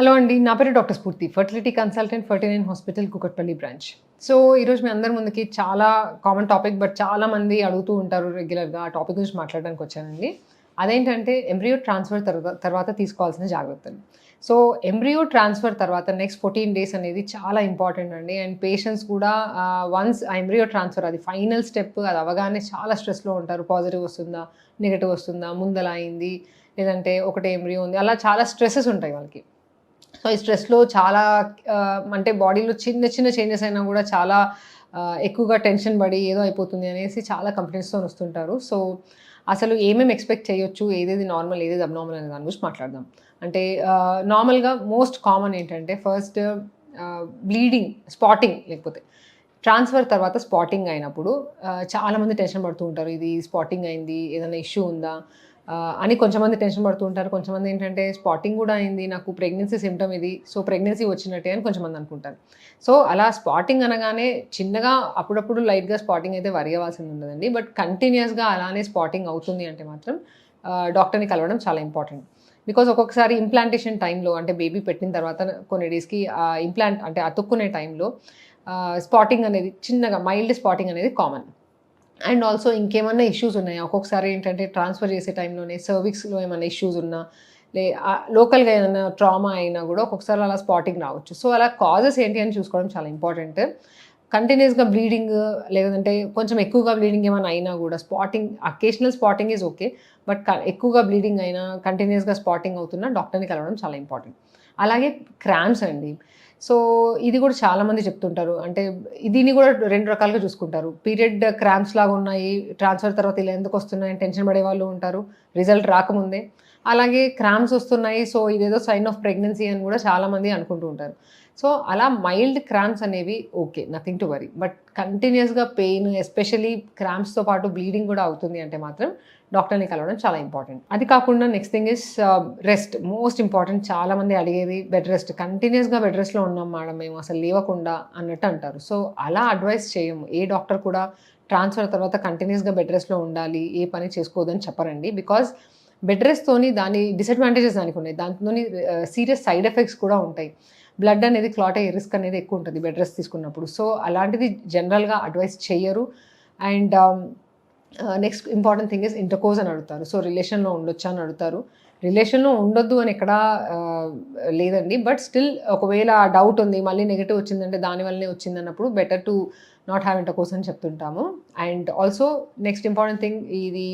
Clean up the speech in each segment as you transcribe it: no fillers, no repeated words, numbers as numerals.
Hello అండి. నా పేరు డాక్టర్ స్ఫూర్తి. Fertility consultant 49 hospital Kukatpally branch. So, ఈరోజు మీ అందరి ముందుకి చాలా కామన్ టాపిక్ బట్ చాలామంది అడుగుతూ ఉంటారు రెగ్యులర్‌గా. ఆ టాపిక్ గురించి మాట్లాడడానికొచ్చానండి. అదేంటంటే ఎంబ్రియో ట్రాన్స్‌ఫర్ తర్వాత తీసుకోవాల్సిన జాగ్రత్తలు. సో, ఎంబ్రియో ట్రాన్స్‌ఫర్ తర్వాత నెక్స్ట్ 14 డేస్ అనేది చాలా ఇంపార్టెంట్ అండి. అండ్ పేషెంట్స్ కూడా వన్స్ ఆ ఎంబ్రియో ట్రాన్స్‌ఫర్ అది ఫైనల్ స్టెప్ అది అవ్వగానే చాలా స్ట్రెస్‌లో ఉంటారు. పాజిటివ్ వస్తుందా? నెగెటివ్ వస్తుందా? ముందెలా అయింది? లేదంటే ఒకటే ఎంబ్రియో ఉంది. అలా చాలా స్ట్రెసెస్ ఉంటాయి వాళ్ళకి. సో, ఈ స్ట్రెస్‌లో చాలా అంటే బాడీలో చిన్న చిన్న చేంజెస్ అయినా గూడా చాలా ఎక్కువగా టెన్షన్ పడి ఏదో అయిపోతుంది అనేసి చాలా కంప్లెయింట్స్‌తోని వస్తుంటారు. సో, అసలు ఏమేమి ఎక్స్‌పెక్ట్ చేయొచ్చు? ఏదేది నార్మల్, ఏదేది అబ్నార్మల్ అనే దాని గురించి మాట్లాడదాం. అంటే నార్మల్‌గా మోస్ట్ కామన్ ఏంటంటే ఫస్ట్ బ్లీడింగ్, స్పాటింగ్ లేకపోతే ట్రాన్స్‌ఫర్ తర్వాత స్పాటింగ్ అయినప్పుడు చాలామంది టెన్షన్ పడుతూ ఉంటారు. ఇది స్పాటింగ్ అయింది. ఏదైనా ఇష్యూ ఉందా? అని కొంచెంమంది టెన్షన్ పడుతూ ఉంటారు. కొంచెంమంది ఏంటంటే స్పాటింగ్ గూడా అయింది. నాకు ప్రెగ్నెన్సీ సింప్టమ్ ఇది. సో, ప్రెగ్నెన్సీ వచ్చినట్టే అని కొంచెంమంది అనుకుంటారు. సో, అలా స్పాటింగ్ అనగానే చిన్నగా అప్పుడప్పుడు లైట్‌గా స్పాటింగ్ అయితే వరి అవ్వాల్సింది ఉండదండి. బట్ కంటిన్యూయస్‌గా అలానే స్పాటింగ్ అవుతుంది అంటే మాత్రం డాక్టర్‌ని కలవడం చాలా ఇంపార్టెంట్. బికాజ్ ఒక్కొక్కసారి ఇంప్లాంటేషన్ టైంలో అంటే బేబీ పెట్టిన తర్వాత కొన్ని డేస్‌కి ఇంప్లాంట్ అంటే అతుక్కునే టైంలో స్పాటింగ్ అనేది చిన్నగా మైల్డ్ స్పాటింగ్ అనేది కామన్. అండ్ ఆల్సో ఇంకేమన్నా ఇష్యూస్ ఉన్నాయా? ఒక్కొక్కసారి ఏంటంటే ట్రాన్స్‌ఫర్ చేసే టైంలోనే సర్విక్స్‌లో ఏమన్నా ఇష్యూస్ ఉన్నా, లోకల్‌గా ఏదైనా ట్రామా అయినా గూడా ఒక్కొక్కసారి అలా స్పాటింగ్ రావచ్చు. సో, అలా కాజెస్ ఏంటి అని చూసుకోవడం చాలా ఇంపార్టెంట్. కంటిన్యూయస్‌గా బ్లీడింగ్ లేదంటే కొంచెం ఎక్కువగా బ్లీడింగ్ ఏమైనా అయినా గూడా spotting occasional spotting is okay. But ఎక్కువగా బ్లీడింగ్ అయినా కంటిన్యూయస్‌గా స్పాటింగ్ అవుతున్నా డాక్టర్‌ని కలవడం చాలా ఇంపార్టెంట్. అలాగే క్రాంప్స్ అండి. సో, ఇది గూడా చాలామంది చెప్తుంటారు. అంటే దీన్ని గూడా 2 రకాలుగా చూసుకుంటారు. పీరియడ్ క్రాంప్స్ లాగా ఉన్నాయి. ట్రాన్స్‌ఫర్ తర్వాత ఇలా ఎందుకొస్తున్నాయని టెన్షన్ పడేవాళ్ళు ఉంటారు. రిజల్ట్ రాకముందే. అలాగే క్రాంప్స్ వస్తున్నాయి. సో, ఇదేదో సైన్ ఆఫ్ ప్రెగ్నెన్సీ అని గూడా చాలామంది అనుకుంటూ ఉంటారు. సో, అలా మైల్డ్ క్రాంప్స్ అనేవి okay. Nothing to worry. But కంటిన్యూయస్‌గా పెయిన్ ఎస్పెషల్లీ క్రాంప్స్‌తో పాటు బ్లీడింగ్ గూడా అవుతుంది అంటే మాత్రం డాక్టర్‌ని కలవడం చాలా ఇంపార్టెంట్. అది కాకుండా next thing is rest. Most important చాలామంది అడిగేది బెడ్ రెస్ట్. కంటిన్యూయస్‌గా బెడ్ రెస్ట్‌లో ఉన్నాం మేడం మేము అసలు లేవకుండా అన్నట్టు అంటారు. సో, అలా అడ్వైస్ చేయము. ఏ డాక్టర్ కూడా ట్రాన్స్‌ఫర్ తర్వాత కంటిన్యూయస్‌గా బెడ్ రెస్ట్‌లో ఉండాలి. ఏ పని చేసుకోవద్దని చెప్పరండి. బికాజ్ బెడ్ రెస్ట్‌తోని దాని డిసడ్వాంటేజెస్ దానికున్నాయి. దాంతోని సీరియస్ సైడ్ ఎఫెక్ట్స్ కూడా ఉంటాయి. బ్లడ్ అనేది క్లాట్ అయ్యే రిస్క్ అనేది ఎక్కువ ఉంటది బెడ్ రెస్ట్ తీసుకున్నప్పుడు. సో, అలాంటిది జనరల్‌గా అడ్వైస్ చెయ్యరు. And next important thing is intercourse అని అడుగుతారు. సో, రిలేషన్‌లో ఉండొచ్చా అని అడుగుతారు. రిలేషన్‌లో ఉండొద్దు అని ఎక్కడా లేదండి. బట్ స్టిల్ ఒకవేళ డౌట్ ఉంది మళ్ళీ నెగెటివ్ వచ్చిందంటే దాని వల్లనే వచ్చిందన్నప్పుడు better to not have intercourse అని చెప్తుంటాము. And also next important thing ఇది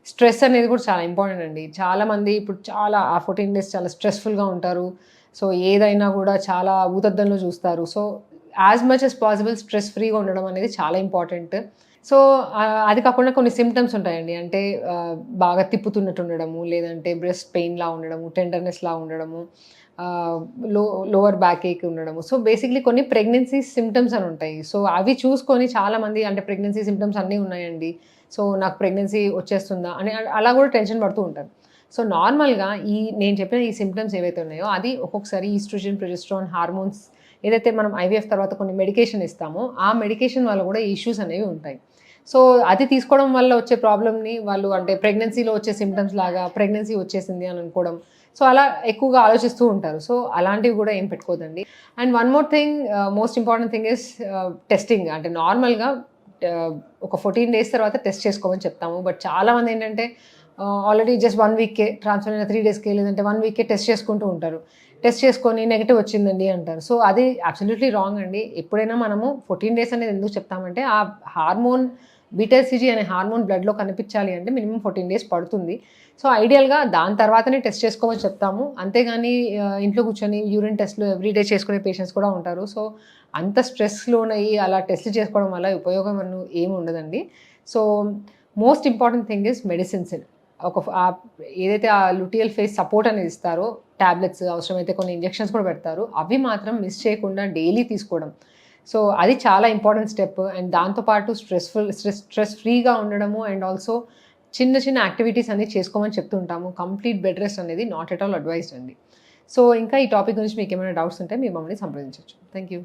స్ట్రెస్ అనేది కూడా చాలా ఇంపార్టెంట్ అండి. చాలామంది ఇప్పుడు చాలా ఆ 14 డేస్ చాలా స్ట్రెస్‌ఫుల్‌గా ఉంటారు. సో, ఏదైనా కూడా చాలా ఊతద్దంలో చూస్తారు. So, as much as possible stress ఫ్రీగా ఉండడం అనేది చాలా ఇంపార్టెంట్. సో, అది కాకుండా కొన్ని సింప్టమ్స్ ఉంటాయండి. అంటే బాగా తిప్పుతున్నట్టు ఉండడము, లేదంటే బ్రెస్ట్ పెయిన్‌లా ఉండడము, టెండర్‌నెస్‌లా ఉండడము, ఆహ్, లో లోవర్ బ్యాక్ ఏక్ ఉండడము. సో, బేసిక్‌లీ కొన్ని ప్రెగ్నెన్సీ సింప్టమ్స్ అని ఉంటాయి. సో, అవి చూసుకొని చాలామంది అంటే ప్రెగ్నెన్సీ సింప్టమ్స్ అన్నీ ఉన్నాయండి. సో, నాకు ప్రెగ్నెన్సీ వచ్చేస్తుందా అని అలా కూడా టెన్షన్ పడుతూ ఉంటారు. సో, నార్మల్‌గా నేను చెప్పిన ఈ సింప్టమ్స్ ఏవైతే ఉన్నాయో అది ఒక్కొక్కసారి ఈస్ట్రోజన్, ప్రొజెస్ట్రాన్ హార్మోన్స్ ఏదైతే మనం ఐవీఎఫ్ తర్వాత కొన్ని మెడికేషన్ ఇస్తామో, ఆ మెడికేషన్ వల్ల కూడా ఇష్యూస్ అనేవి ఉంటాయి. సో, అది తీసుకోవడం వల్ల వచ్చే ప్రాబ్లమ్‌ని వాళ్ళు అంటే ప్రెగ్నెన్సీలో వచ్చే సింప్టమ్స్ లాగా ప్రెగ్నెన్సీ వచ్చేసింది అని అనుకోవడం. సో, అలా ఎక్కువగా ఆలోచిస్తూ ఉంటారు. సో, అలాంటివి కూడా ఏం పెట్టుకోవద్దండి. And one more thing most important thing is testing. అంటే నార్మల్‌గా ఒక 14 డేస్ తర్వాత టెస్ట్ చేసుకోమని చెప్తాము. బట్ చాలామంది ఏంటంటే ఆల్రెడీ జస్ట్ 1 వీకే ట్రాన్స్‌ఫర్ అయిన 3 డేస్‌కే లేదంటే 1 వీకే టెస్ట్ చేసుకుంటూ ఉంటారు. టెస్ట్ చేసుకొని నెగెటివ్ వచ్చిందండి అంటారు. సో, అది అబ్సల్యూట్‌లీ రాంగ్ అండి. ఎప్పుడైనా మనము 14 డేస్ అనేది ఎందుకు చెప్తామంటే ఆ హార్మోన్ బీటాసిజీ అనే హార్మోన్ బ్లడ్‌లో కనిపించాలి అంటే మినిమమ్ 14 డేస్ పడుతుంది. సో, ఐడియల్‌గా దాని తర్వాతనే టెస్ట్ చేసుకోమని చెప్తాము. అంతేగాని ఇంట్లో కూర్చొని యూరిన్ టెస్ట్‌లు ఎవ్రీడే చేసుకునే పేషెంట్స్ కూడా ఉంటారు. సో, అంత స్ట్రెస్ లోనయ్యి అలా టెస్ట్‌లు చేసుకోవడం వల్ల ఉపయోగం ఏమి ఉండదండి. So, most important thing is medicines. ఏదైతే ఆ లుటియల్ ఫేస్ సపోర్ట్ అనేది ఇస్తారో టాబ్లెట్స్ అవసరమైతే కొన్ని ఇంజెక్షన్స్ కూడా పెడతారు. అవి మాత్రం మిస్ చేయకుండా డైలీ తీసుకోవడం. సో, అది చాలా ఇంపార్టెంట్ స్టెప్. అండ్ దాంతో పాటు స్ట్రెస్ ఫ్రీగా ఉండడము అండ్ ఆల్సో చిన్న చిన్న యాక్టివిటీస్ అన్నీ చేసుకోమని చెప్తుంటాము. కంప్లీట్ బెడ్ రెస్ట్ అనేది నాట్ ఎట్ ఆల్ అడ్వైజ్డ్ అండి. సో, ఇంకా ఈ టాపిక్ గురించి మీకేమైనా డౌట్స్ ఉంటే మీరు మమ్మల్ని సంప్రదించొచ్చు. Thank you.